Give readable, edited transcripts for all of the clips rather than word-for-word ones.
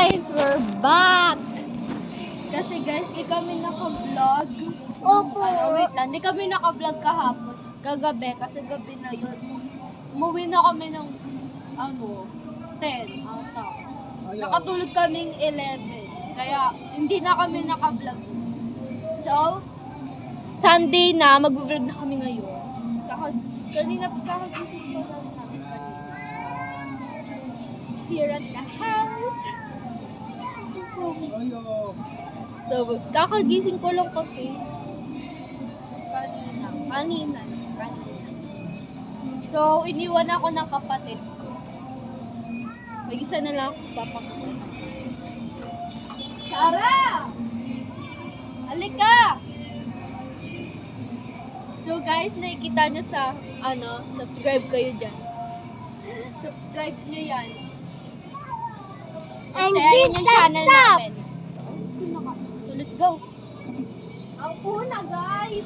guys, we're back! Kasi guys, di kami naka-vlog. Opo. Wait lang, di kami naka-vlog kahapon. Kagabi, kasi gabi na yun. Umuwi na kami ng, 10 ata. Nakatulog kaming 11. Kaya, hindi na kami naka-vlog. So, Sunday na, mag-vlog na kami ngayon. Kanina kakagising pa lang namin kanina. Here at the house. So, kakagising ko lang kasi. Kanina. So, iniwan ako ng kapatid ko. Mag-isa na lang ako papakita. Tara! Halika! So guys, nakikita nyo sa, subscribe kayo dyan. Subscribe nyo yan. And Kasi ayan yung channel stop. namin. So let's go. Ang una guys.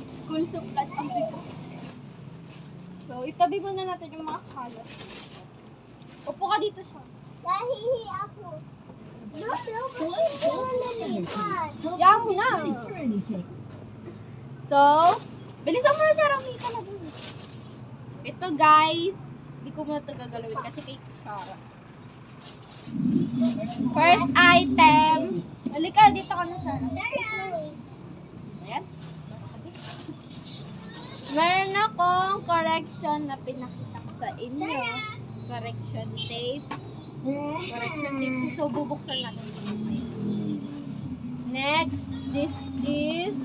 School supplies ang bigo. So itabi muna natin yung mga kalat. Upo ka dito siya. Nahihi ako. Yan mo na. So, bilisan mo na siya, Ramita na dun. Ito guys, di ko muna ito gagalawin kasi kay Sarah. First item. Halika, dito ka na, Sarah. Ayan. Meron akong correction na pinakita ko sa inyo. Correction tape. So, bubuksan natin. Next, this is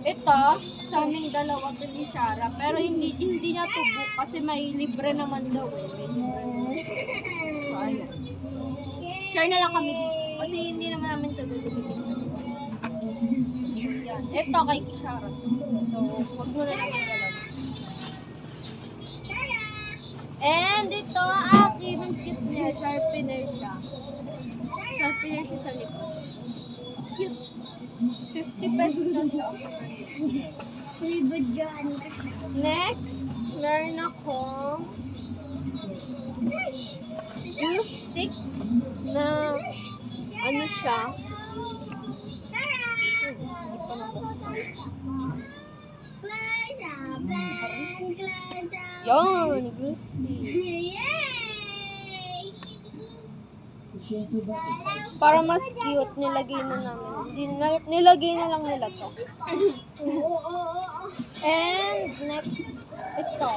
ito, sa aming dalawa to ni Sarah. Pero hindi niya tubo kasi may libre naman daw. So, ayan. Share na lang kami dito. Kasi hindi naman namin ito gagamitin sa store. Yan. Ito kay Sarah. So, wag mo na lang dalawa. And ito, akin ang cute niya. Sharpener siya. Sharpener siya sa likod. Cute. 50 pesos na siya. Next, meron akong glue stick na siya. Yon, glue stick. Para mas cute, nilagay na namin. Nilagay na lang nila to. And next, ito.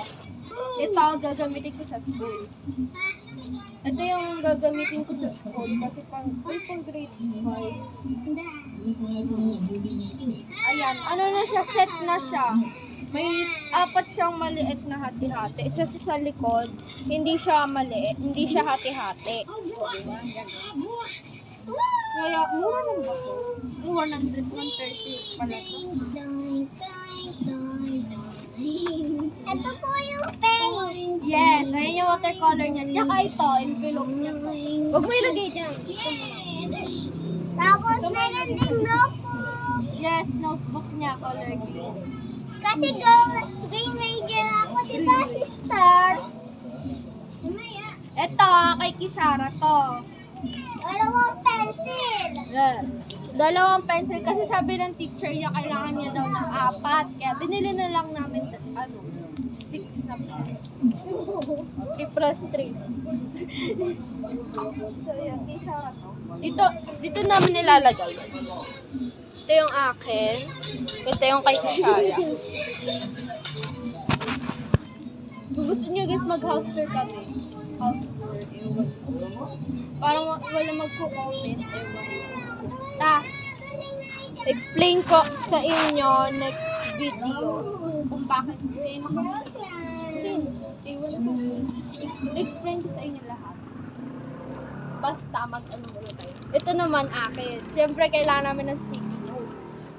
Ito ang gagamitin ko sa school. Ito yung gagamitin ko sa school kasi pang grade 5. Ayan, na siya, set na siya. May 4 siyang maliit na hati-hati. Ito sa likod, hindi siya maliit, hindi siya hati-hati. Kaya, mura lang ba ito? 100, 130 pala ito. Ito po yung paint. Yes, ayun yung watercolor niya. Tsaka ito, envelope niya to. Huwag mo ilagay dyan. Tapos meron din notebook. Yes, notebook niya, color green. Kasi Green Ranger ako, diba, sister? Ito, kay Kisara to. Dalawang pencil. Yes. 2 pencil kasi sabi ng teacher niya kailangan niya daw ng 4. Kaya binili na lang namin 6 na pencil. 3 plus 3. So yan, Kisara to. Dito namin nilalagay. Ito yung akin. Ito yung kay Kisara. Kung gusto nyo guys mag-house tour kami. House tour, ewan ko. Parang wala mag-comment, ewan ko. Basta, explain ko sa inyo next video kung bakit hindi ewan ko. Explain ko sa inyo lahat. Basta mag-ano muna tayo. Ito naman akin. Siyempre kailangan namin ng sticky notes.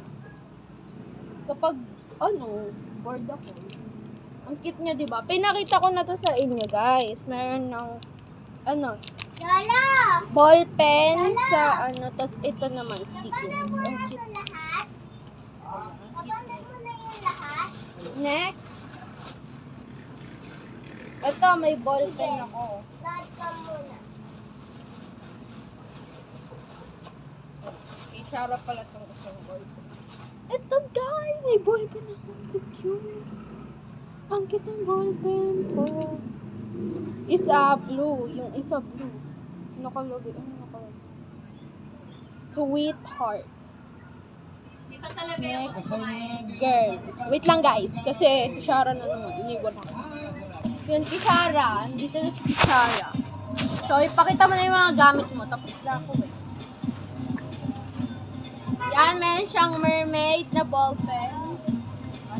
Kapag bored ako. Ang cute niya, di ba? Pinakita ko na to sa inyo, guys. Meron ng Lola! ball pen sa tas ito naman sticky notes. Abandon mo Ang na cute. ito lahat? Abandon mo na yung lahat? Next. Ito, may ball pen ako. Lahat ka Kay Shara pala itong isang ballpen. Ito guys! May ballpen ako. Ang cute. Ang cute ng ballpen ko. Isa blue. Yung isa blue. Nakalagay. Ano nakalagay? Sweetheart. Next girl. Wait lang guys. Kasi si Shara na naman. Iniwan ako. Yan kay Shara. Dito na si Shara. So, ipakita mo na yung mga gamit mo. Tapos na ako eh. Yan, meron siyang mermaid na ballpen.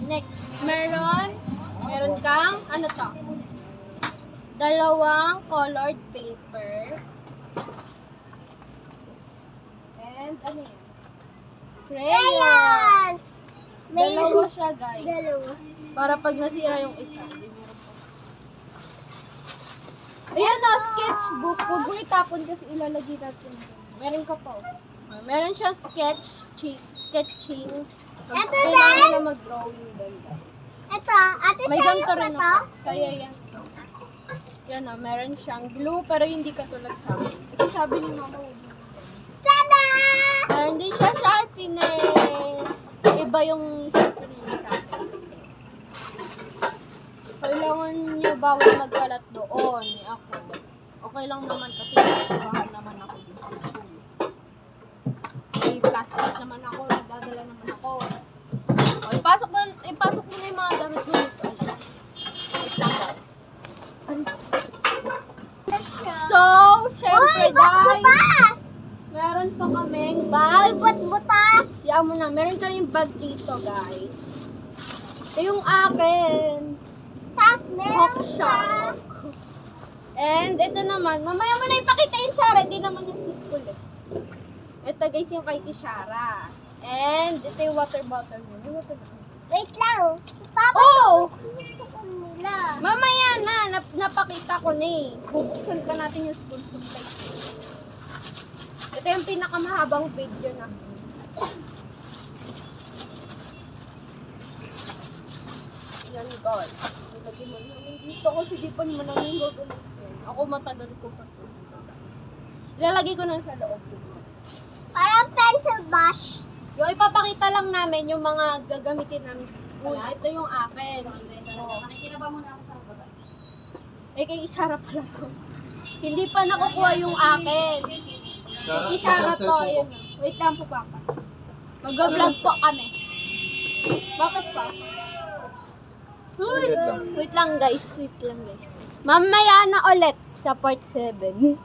Next, meron kang, ano to? Dalawang colored paper. And, ano yan? Crayons! Dalawa siya, guys. Para pag nasira yung isa, hindi meron pa. Ayan na, sketchbook. Huwag mo itapon kasi ilalagay natin. Meron ka pa. Meron siya sketching. Kailangan na mag-drawing doon, guys. Ito, ate May sa'yo ganito pa rin to? ako. Kaya yan. Yan na, meron siyang glue pero hindi katulad sa amin. Ito sabi ni mama, Tada! meron din siya sharpener. Iba yung sharpener niya sa akin kasi. Kailangan niyo bawal magkalat doon. Ako. Okay lang naman kasi nagsubahan naman ako dun sa school. May plastic naman ako. Nagdadala naman ako. O, ipasok mo na yung mga damit mo dito. Wait lang guys. So, syempre guys. Meron pa kaming bag. Butas! Yan mo na. Meron kaming bag dito guys. Ito yung akin. Tas meron Hawk pa. shot. And ito naman, mamaya mo na ipakita yung Shara, hindi naman yung sa school eh. Ito guys yung kay Shara. And ito yung water bottle niya. Yung water bottle. Wait lang. Papa, Oh! sa kanila. Mamaya na, napakita ko na eh. Bubuksan pa natin yung school supply. Ito yung pinakamahabang video na. Yan guys. Ilagay mo namin dito kasi di pa naman namin gagamitin. Ako matagal ko pa ito. Ilalagay ko na sa loob. Parang pencil brush. Yung ipapakita lang namin yung mga gagamitin namin sa school. Ito yung akin. Nakikinaba muna ako sa baba. Eh, kay Shara pala to. Hindi pa nakukuha yung akin. Kay Shara to. Yun. Wait lang po, Papa. Mag-vlog po kami. Bakit, Papa? Wait lang, guys. Wait lang, guys. Mamaya na ulit sa part 7.